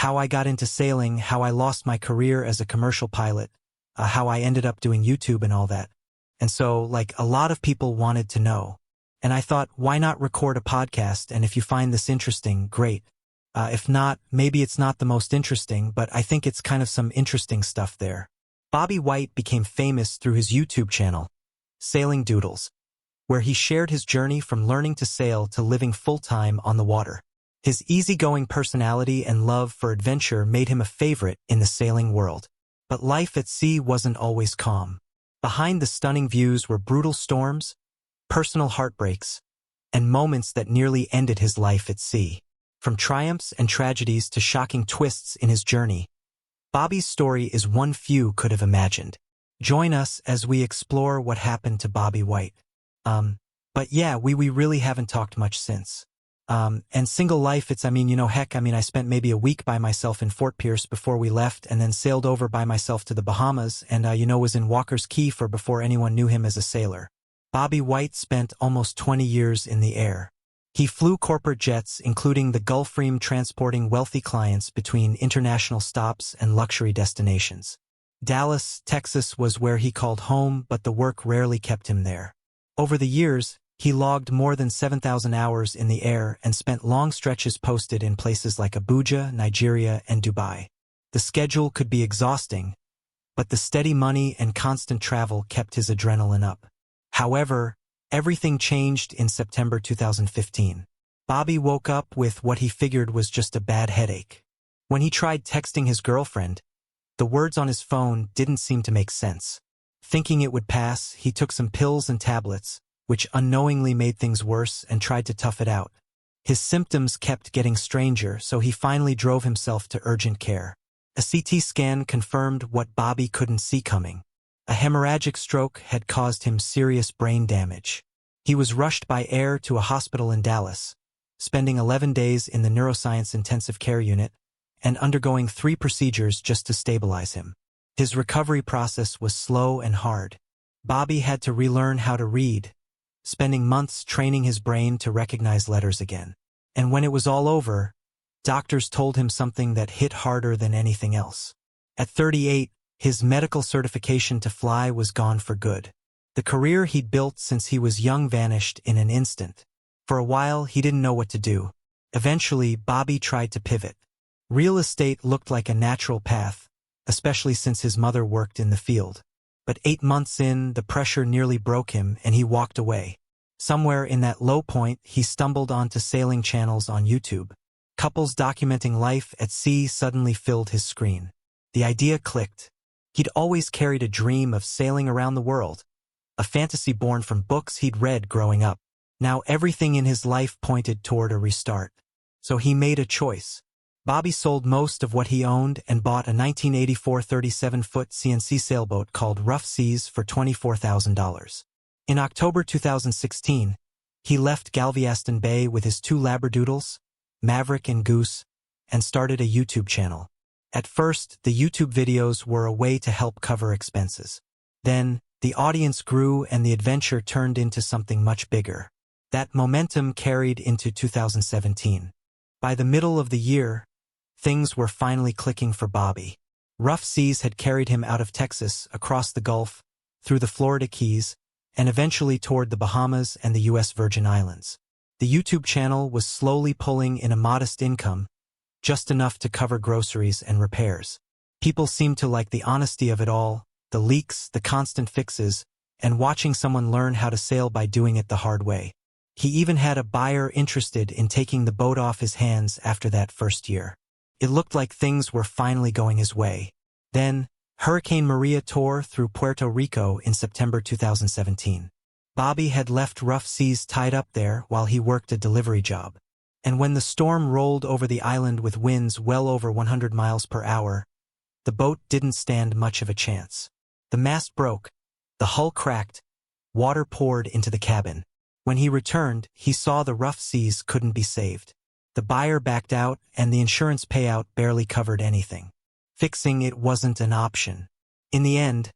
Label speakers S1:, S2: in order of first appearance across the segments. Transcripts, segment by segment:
S1: how I got into sailing, how I lost my career as a commercial pilot, how I ended up doing YouTube and all that. And so, like, a lot of people wanted to know. And I thought, why not record a podcast? And if you find this interesting, great. If not, maybe it's not the most interesting, but I think it's kind of some interesting stuff there. Bobby White became famous through his YouTube channel, Sailing Doodles, where he shared his journey from learning to sail to living full-time on the water. His easygoing personality and love for adventure made him a favorite in the sailing world. But life at sea wasn't always calm. Behind the stunning views were brutal storms, personal heartbreaks, and moments that nearly ended his life at sea. From triumphs and tragedies to shocking twists in his journey, Bobby's story is one few could have imagined. Join us as we explore what happened to Bobby White. But yeah, we really haven't talked much since. And single life, I spent maybe a week by myself in Fort Pierce before we left and then sailed over by myself to the Bahamas and, was in Walker's Key before anyone knew him as a sailor. Bobby White spent almost 20 years in the air. He flew corporate jets, including the Gulfstream, transporting wealthy clients between international stops and luxury destinations. Dallas, Texas was where he called home, but the work rarely kept him there. Over the years, he logged more than 7,000 hours in the air and spent long stretches posted in places like Abuja, Nigeria, and Dubai. The schedule could be exhausting, but the steady money and constant travel kept his adrenaline up. However, everything changed in September 2015. Bobby woke up with what he figured was just a bad headache. When he tried texting his girlfriend, the words on his phone didn't seem to make sense. Thinking it would pass, he took some pills and tablets, which unknowingly made things worse, and tried to tough it out. His symptoms kept getting stranger, so he finally drove himself to urgent care. A CT scan confirmed what Bobby couldn't see coming. A hemorrhagic stroke had caused him serious brain damage. He was rushed by air to a hospital in Dallas, spending 11 days in the neuroscience intensive care unit and undergoing 3 procedures just to stabilize him. His recovery process was slow and hard. Bobby had to relearn how to read, spending months training his brain to recognize letters again. And when it was all over, doctors told him something that hit harder than anything else. At 38, his medical certification to fly was gone for good. The career he'd built since he was young vanished in an instant. For a while, he didn't know what to do. Eventually, Bobby tried to pivot. Real estate looked like a natural path, especially since his mother worked in the field. But 8 months in, the pressure nearly broke him and he walked away. Somewhere in that low point, he stumbled onto sailing channels on YouTube. Couples documenting life at sea suddenly filled his screen. The idea clicked. He'd always carried a dream of sailing around the world, a fantasy born from books he'd read growing up. Now everything in his life pointed toward a restart. So he made a choice. Bobby sold most of what he owned and bought a 1984 37-foot CNC sailboat called Rough Seas for $24,000. In October 2016, he left Galveston Bay with his 2 Labradoodles, Maverick and Goose, and started a YouTube channel. At first, the YouTube videos were a way to help cover expenses. Then, the audience grew and the adventure turned into something much bigger. That momentum carried into 2017. By the middle of the year, things were finally clicking for Bobby. Rough Seas had carried him out of Texas, across the Gulf, through the Florida Keys, and eventually toward the Bahamas and the U.S. Virgin Islands. The YouTube channel was slowly pulling in a modest income, just enough to cover groceries and repairs. People seemed to like the honesty of it all, the leaks, the constant fixes, and watching someone learn how to sail by doing it the hard way. He even had a buyer interested in taking the boat off his hands after that first year. It looked like things were finally going his way. Then, Hurricane Maria tore through Puerto Rico in September 2017. Bobby had left Rough Seas tied up there while he worked a delivery job. And when the storm rolled over the island with winds well over 100 miles per hour, the boat didn't stand much of a chance. The mast broke, the hull cracked, water poured into the cabin. When he returned, he saw the Rough Seas couldn't be saved. The buyer backed out and the insurance payout barely covered anything. Fixing it wasn't an option. In the end,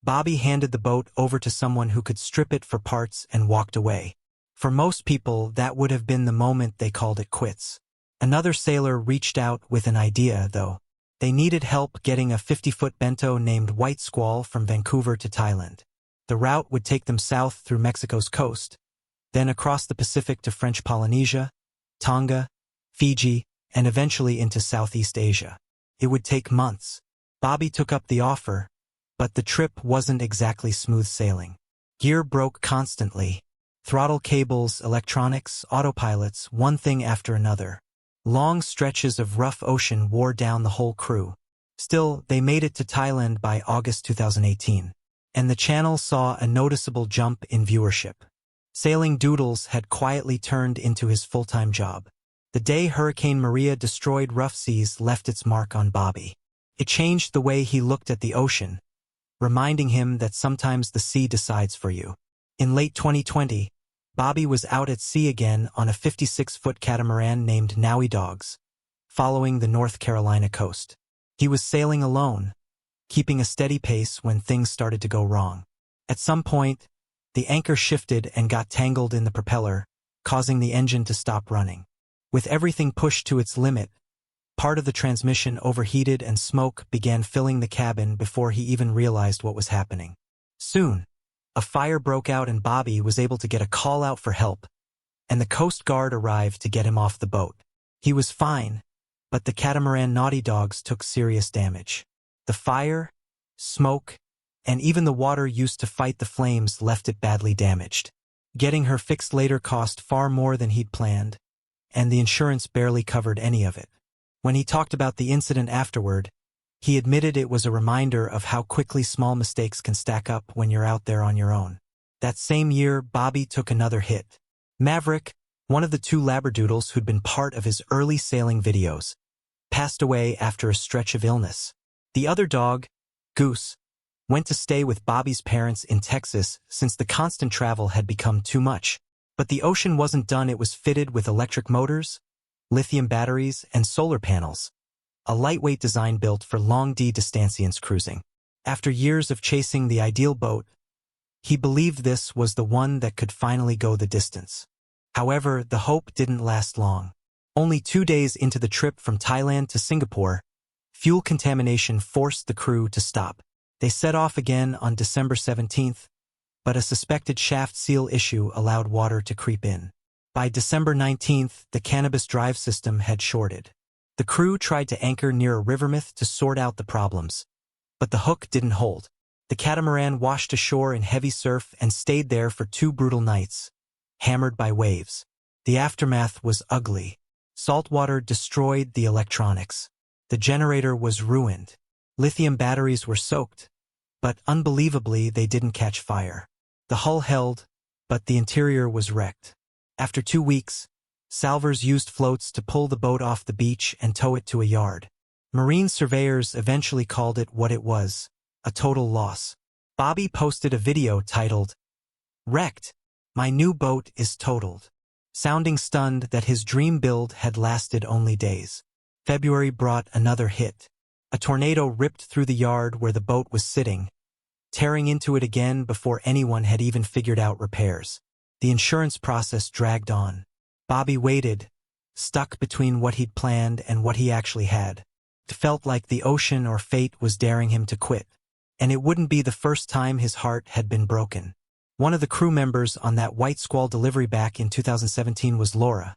S1: Bobby handed the boat over to someone who could strip it for parts and walked away. For most people, that would have been the moment they called it quits. Another sailor reached out with an idea, though. They needed help getting a 50-foot bento named White Squall from Vancouver to Thailand. The route would take them south through Mexico's coast, then across the Pacific to French Polynesia, Tonga, Fiji, and eventually into Southeast Asia. It would take months. Bobby took up the offer, but the trip wasn't exactly smooth sailing. Gear broke constantly. Throttle cables, electronics, autopilots, one thing after another. Long stretches of rough ocean wore down the whole crew. Still, they made it to Thailand by August 2018, and the channel saw a noticeable jump in viewership. Sailing Doodles had quietly turned into his full-time job. The day Hurricane Maria destroyed rough seas left its mark on Bobby. It changed the way he looked at the ocean, reminding him that sometimes the sea decides for you. In late 2020, Bobby was out at sea again on a 56-foot catamaran named Nowie Dogs, following the North Carolina coast. He was sailing alone, keeping a steady pace when things started to go wrong. At some point, the anchor shifted and got tangled in the propeller, causing the engine to stop running. With everything pushed to its limit, part of the transmission overheated and smoke began filling the cabin before he even realized what was happening. Soon, a fire broke out and Bobby was able to get a call out for help, and the Coast Guard arrived to get him off the boat. He was fine, but the catamaran Naughty Dogs took serious damage. The fire, smoke, and even the water used to fight the flames left it badly damaged. Getting her fixed later cost far more than he'd planned, and the insurance barely covered any of it. When he talked about the incident afterward, he admitted it was a reminder of how quickly small mistakes can stack up when you're out there on your own. That same year, Bobby took another hit. Maverick, one of the two Labradoodles who'd been part of his early sailing videos, passed away after a stretch of illness. The other dog, Goose, went to stay with Bobby's parents in Texas since the constant travel had become too much. But the ocean wasn't done. It was fitted with electric motors, lithium batteries, and solar panels. A lightweight design built for long distance cruising. After years of chasing the ideal boat, he believed this was the one that could finally go the distance. However, the hope didn't last long. Only 2 days into the trip from Thailand to Singapore, fuel contamination forced the crew to stop. They set off again on December 17th, but a suspected shaft seal issue allowed water to creep in. By December 19th, the cannabis drive system had shorted. The crew tried to anchor near a rivermouth to sort out the problems, but the hook didn't hold. The catamaran washed ashore in heavy surf and stayed there for 2 brutal nights, hammered by waves. The aftermath was ugly. Saltwater destroyed the electronics. The generator was ruined. Lithium batteries were soaked, but unbelievably they didn't catch fire. The hull held, but the interior was wrecked. After 2 weeks, salvors used floats to pull the boat off the beach and tow it to a yard. Marine surveyors eventually called it what it was, a total loss. Bobby posted a video titled, "Wrecked, my new boat is totaled," sounding stunned that his dream build had lasted only days. February brought another hit. A tornado ripped through the yard where the boat was sitting, tearing into it again before anyone had even figured out repairs. The insurance process dragged on. Bobby waited, stuck between what he'd planned and what he actually had. It felt like the ocean or fate was daring him to quit. And it wouldn't be the first time his heart had been broken. One of the crew members on that White Squall delivery back in 2017 was Laura,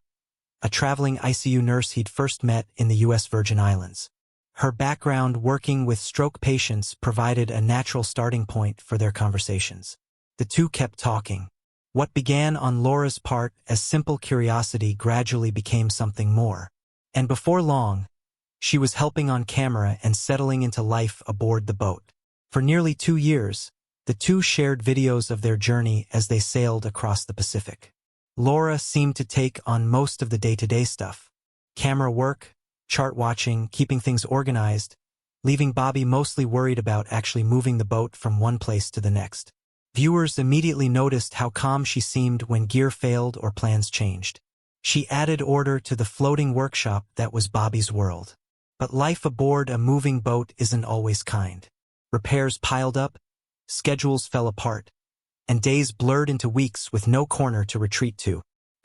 S1: a traveling ICU nurse he'd first met in the U.S. Virgin Islands. Her background working with stroke patients provided a natural starting point for their conversations. The two kept talking. What began on Laura's part as simple curiosity gradually became something more. And before long, she was helping on camera and settling into life aboard the boat. For nearly 2 years, the two shared videos of their journey as they sailed across the Pacific. Laura seemed to take on most of the day-to-day stuff. Camera work, chart watching, keeping things organized, leaving Bobby mostly worried about actually moving the boat from one place to the next. Viewers immediately noticed how calm she seemed when gear failed or plans changed. She added order to the floating workshop that was Bobby's world. But life aboard a moving boat isn't always kind. Repairs piled up, schedules fell apart, and days blurred into weeks with no corner to retreat to.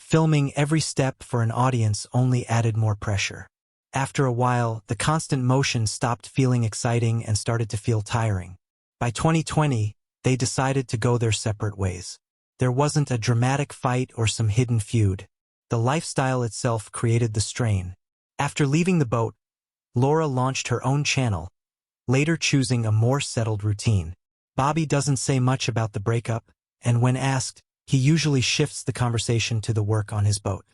S1: Filming every step for an audience only added more pressure. After a while, the constant motion stopped feeling exciting and started to feel tiring. By 2020, they decided to go their separate ways. There wasn't a dramatic fight or some hidden feud. The lifestyle itself created the strain. After leaving the boat, Laura launched her own channel, later choosing a more settled routine. Bobby doesn't say much about the breakup, and when asked, he usually shifts the conversation to the work on his boat.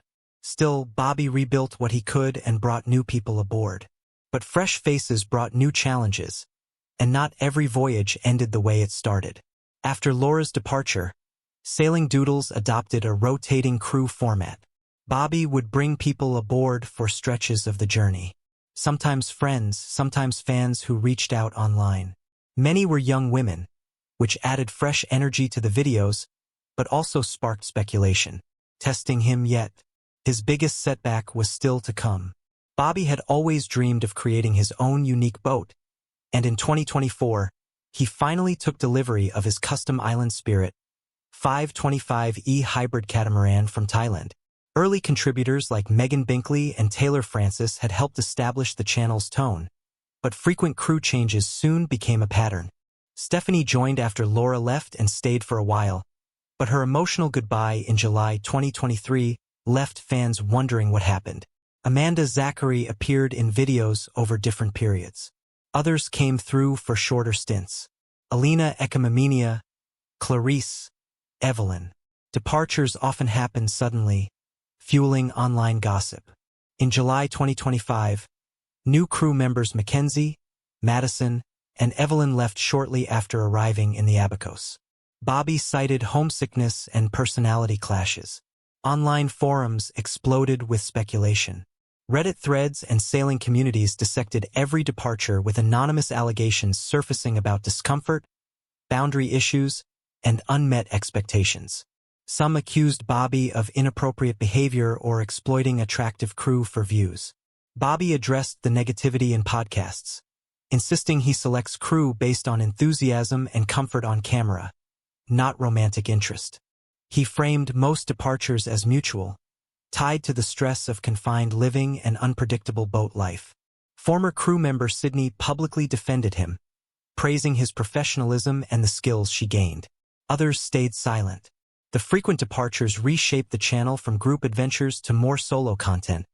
S1: Still, Bobby rebuilt what he could and brought new people aboard. But fresh faces brought new challenges, and not every voyage ended the way it started. After Laura's departure, Sailing Doodles adopted a rotating crew format. Bobby would bring people aboard for stretches of the journey. Sometimes friends, sometimes fans who reached out online. Many were young women, which added fresh energy to the videos, but also sparked speculation. Testing him yet? His biggest setback was still to come. Bobby had always dreamed of creating his own unique boat, and in 2024, he finally took delivery of his custom Island Spirit 525E hybrid catamaran from Thailand. Early contributors like Megan Binkley and Taylor Francis had helped establish the channel's tone, but frequent crew changes soon became a pattern. Stephanie joined after Laura left and stayed for a while, but her emotional goodbye in July 2023 left fans wondering what happened. Amanda Zachary appeared in videos over different periods. Others came through for shorter stints. Alina Ekamamenia, Clarice, Evelyn. Departures often happened suddenly, fueling online gossip. In July 2025, new crew members Mackenzie, Madison, and Evelyn left shortly after arriving in the Abacos. Bobby cited homesickness and personality clashes. Online forums exploded with speculation. Reddit threads and sailing communities dissected every departure with anonymous allegations surfacing about discomfort, boundary issues, and unmet expectations. Some accused Bobby of inappropriate behavior or exploiting attractive crew for views. Bobby addressed the negativity in podcasts, insisting he selects crew based on enthusiasm and comfort on camera, not romantic interest. He framed most departures as mutual, tied to the stress of confined living and unpredictable boat life. Former crew member Sydney publicly defended him, praising his professionalism and the skills she gained. Others stayed silent. The frequent departures reshaped the channel from group adventures to more solo content,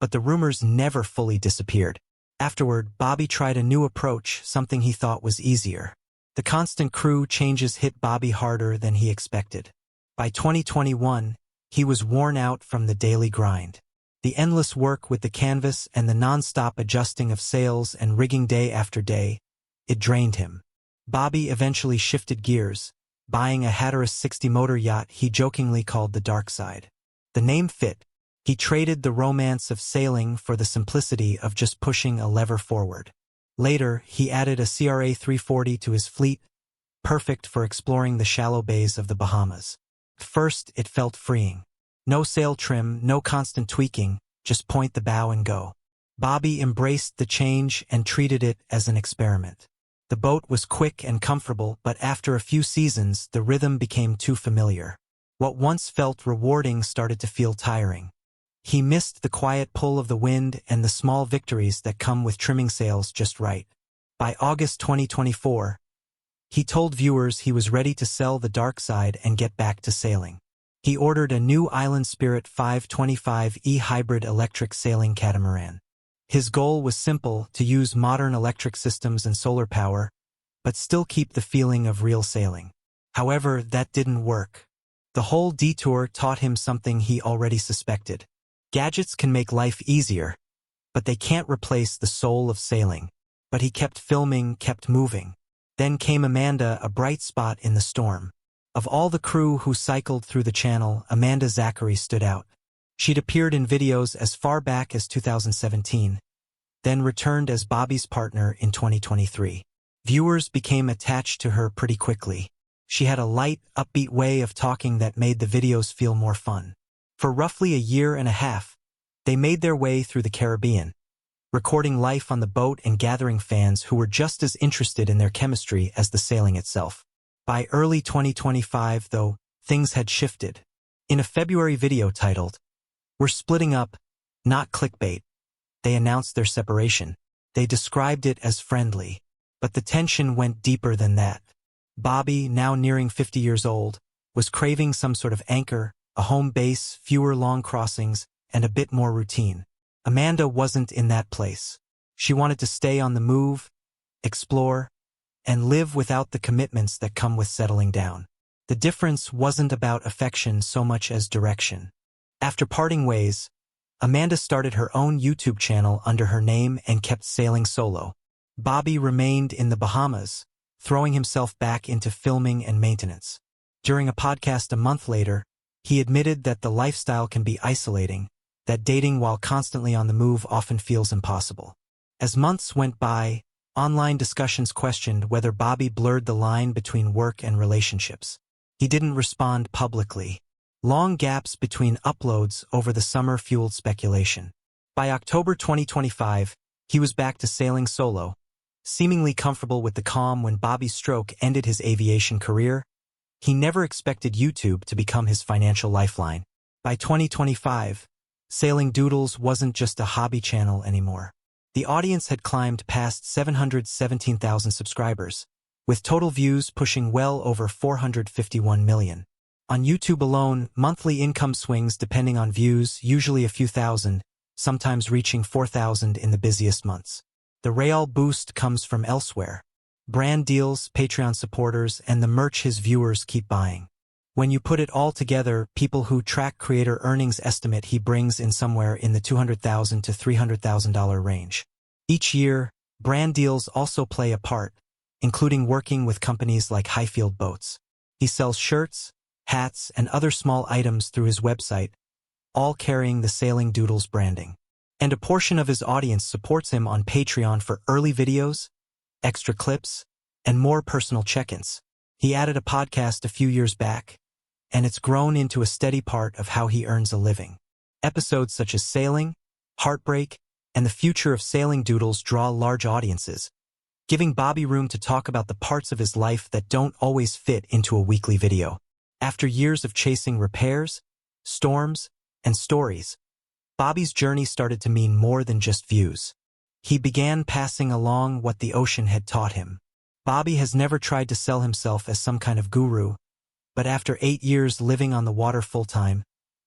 S1: but the rumors never fully disappeared. Afterward, Bobby tried a new approach, something he thought was easier. The constant crew changes hit Bobby harder than he expected. By 2021, he was worn out from the daily grind. The endless work with the canvas and the non-stop adjusting of sails and rigging day after day, it drained him. Bobby eventually shifted gears, buying a Hatteras 60 motor yacht he jokingly called the Dark Side. The name fit. He traded the romance of sailing for the simplicity of just pushing a lever forward. Later, he added a CRA 340 to his fleet, perfect for exploring the shallow bays of the Bahamas. At first, it felt freeing. No sail trim, no constant tweaking, just point the bow and go. Bobby embraced the change and treated it as an experiment. The boat was quick and comfortable, but after a few seasons, the rhythm became too familiar. What once felt rewarding started to feel tiring. He missed the quiet pull of the wind and the small victories that come with trimming sails just right. By August 2024, he told viewers he was ready to sell the Dark Side and get back to sailing. He ordered a new Island Spirit 525E hybrid electric sailing catamaran. His goal was simple: to use modern electric systems and solar power, but still keep the feeling of real sailing. However, that didn't work. The whole detour taught him something he already suspected. Gadgets can make life easier, but they can't replace the soul of sailing. But he kept filming, kept moving. Then came Amanda, a bright spot in the storm. Of all the crew who cycled through the channel, Amanda Zachary stood out. She'd appeared in videos as far back as 2017, then returned as Bobby's partner in 2023. Viewers became attached to her pretty quickly. She had a light, upbeat way of talking that made the videos feel more fun. For roughly a year and a half, they made their way through the Caribbean, recording life on the boat and gathering fans who were just as interested in their chemistry as the sailing itself. By early 2025, though, things had shifted. In a February video titled, "We're splitting up, not clickbait," they announced their separation. They described it as friendly, but the tension went deeper than that. Bobby, now nearing 50 years old, was craving some sort of anchor, a home base, fewer long crossings, and a bit more routine. Amanda wasn't in that place. She wanted to stay on the move, explore, and live without the commitments that come with settling down. The difference wasn't about affection so much as direction. After parting ways, Amanda started her own YouTube channel under her name and kept sailing solo. Bobby remained in the Bahamas, throwing himself back into filming and maintenance. During a podcast a month later, he admitted that the lifestyle can be isolating, that dating while constantly on the move often feels impossible. As months went by, online discussions questioned whether Bobby blurred the line between work and relationships. He didn't respond publicly. Long gaps between uploads over the summer fueled speculation. By October 2025, he was back to sailing solo, seemingly comfortable with the calm when Bobby's stroke ended his aviation career. He never expected YouTube to become his financial lifeline. By 2025, Sailing Doodles wasn't just a hobby channel anymore. The audience had climbed past 717,000 subscribers, with total views pushing well over 451 million. On YouTube alone, monthly income swings depending on views, usually a few thousand, sometimes reaching 4,000 in the busiest months. The real boost comes from elsewhere. Brand deals, Patreon supporters, and the merch his viewers keep buying. When you put it all together, people who track creator earnings estimate he brings in somewhere in the $200,000 to $300,000 range. Each year, brand deals also play a part, including working with companies like Highfield Boats. He sells shirts, hats, and other small items through his website, all carrying the Sailing Doodles branding. And a portion of his audience supports him on Patreon for early videos, extra clips, and more personal check-ins. He added a podcast a few years back, and it's grown into a steady part of how he earns a living. Episodes such as Sailing, Heartbreak, and the future of Sailing Doodles draw large audiences, giving Bobby room to talk about the parts of his life that don't always fit into a weekly video. After years of chasing repairs, storms, and stories, Bobby's journey started to mean more than just views. He began passing along what the ocean had taught him. Bobby has never tried to sell himself as some kind of guru, but after 8 years living on the water full-time,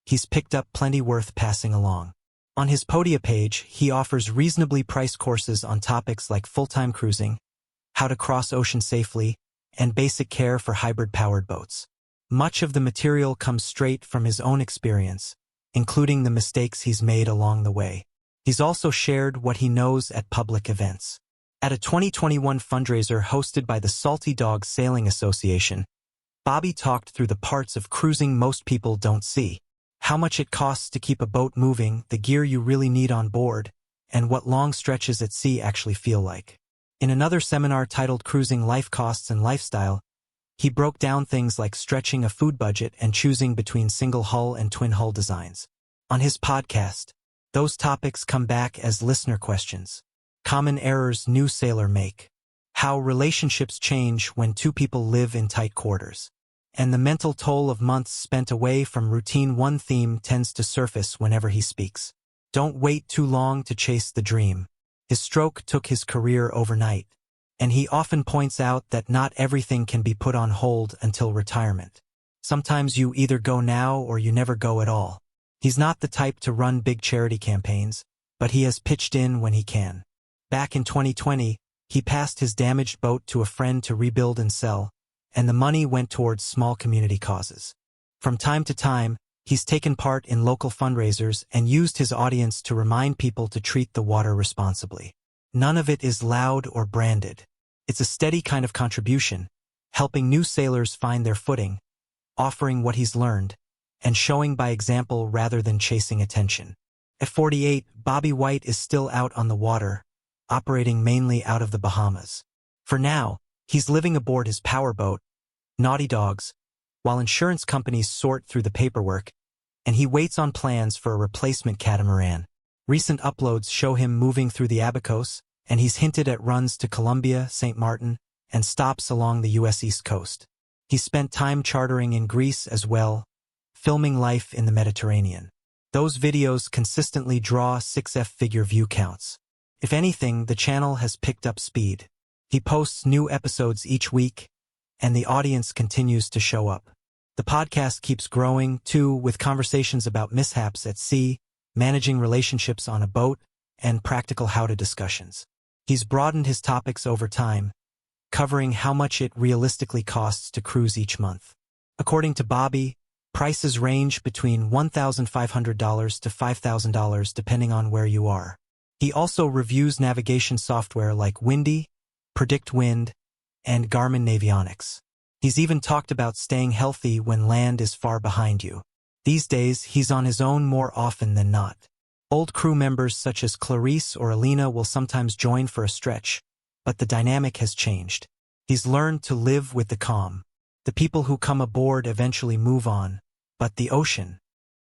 S1: he's picked up plenty worth passing along. On his Podia page, he offers reasonably priced courses on topics like full-time cruising, how to cross ocean safely, and basic care for hybrid-powered boats. Much of the material comes straight from his own experience, including the mistakes he's made along the way. He's also shared what he knows at public events. At a 2021 fundraiser hosted by the Salty Dog Sailing Association, Bobby talked through the parts of cruising most people don't see. How much it costs to keep a boat moving, the gear you really need on board, and what long stretches at sea actually feel like. In another seminar titled Cruising Life Costs and Lifestyle, he broke down things like stretching a food budget and choosing between single hull and twin hull designs. On his podcast, those topics come back as listener questions. Common errors new sailor make. How relationships change when two people live in tight quarters. And the mental toll of months spent away from routine. One theme tends to surface whenever he speaks. Don't wait too long to chase the dream. His stroke took his career overnight, and he often points out that not everything can be put on hold until retirement. Sometimes you either go now or you never go at all. He's not the type to run big charity campaigns, but he has pitched in when he can. Back in 2020, he passed his damaged boat to a friend to rebuild and sell, and the money went towards small community causes. From time to time, he's taken part in local fundraisers and used his audience to remind people to treat the water responsibly. None of it is loud or branded. It's a steady kind of contribution, helping new sailors find their footing, offering what he's learned, and showing by example rather than chasing attention. At 48, Bobby White is still out on the water, operating mainly out of the Bahamas. For now, he's living aboard his powerboat, Naughty Dogs, while insurance companies sort through the paperwork, and he waits on plans for a replacement catamaran. Recent uploads show him moving through the Abacos, and he's hinted at runs to Colombia, St. Martin, and stops along the U.S. East Coast. He spent time chartering in Greece as well, filming life in the Mediterranean. Those videos consistently draw 6F-figure view counts. If anything, the channel has picked up speed. He posts new episodes each week, and the audience continues to show up. The podcast keeps growing, too, with conversations about mishaps at sea, managing relationships on a boat, and practical how-to discussions. He's broadened his topics over time, covering how much it realistically costs to cruise each month. According to Bobby, prices range between $1,500 to $5,000 depending on where you are. He also reviews navigation software like Windy, Predict Wind, and Garmin Navionics. He's even talked about staying healthy when land is far behind you. These days, he's on his own more often than not. Old crew members such as Clarice or Alina will sometimes join for a stretch, but the dynamic has changed. He's learned to live with the calm. The people who come aboard eventually move on, but the ocean,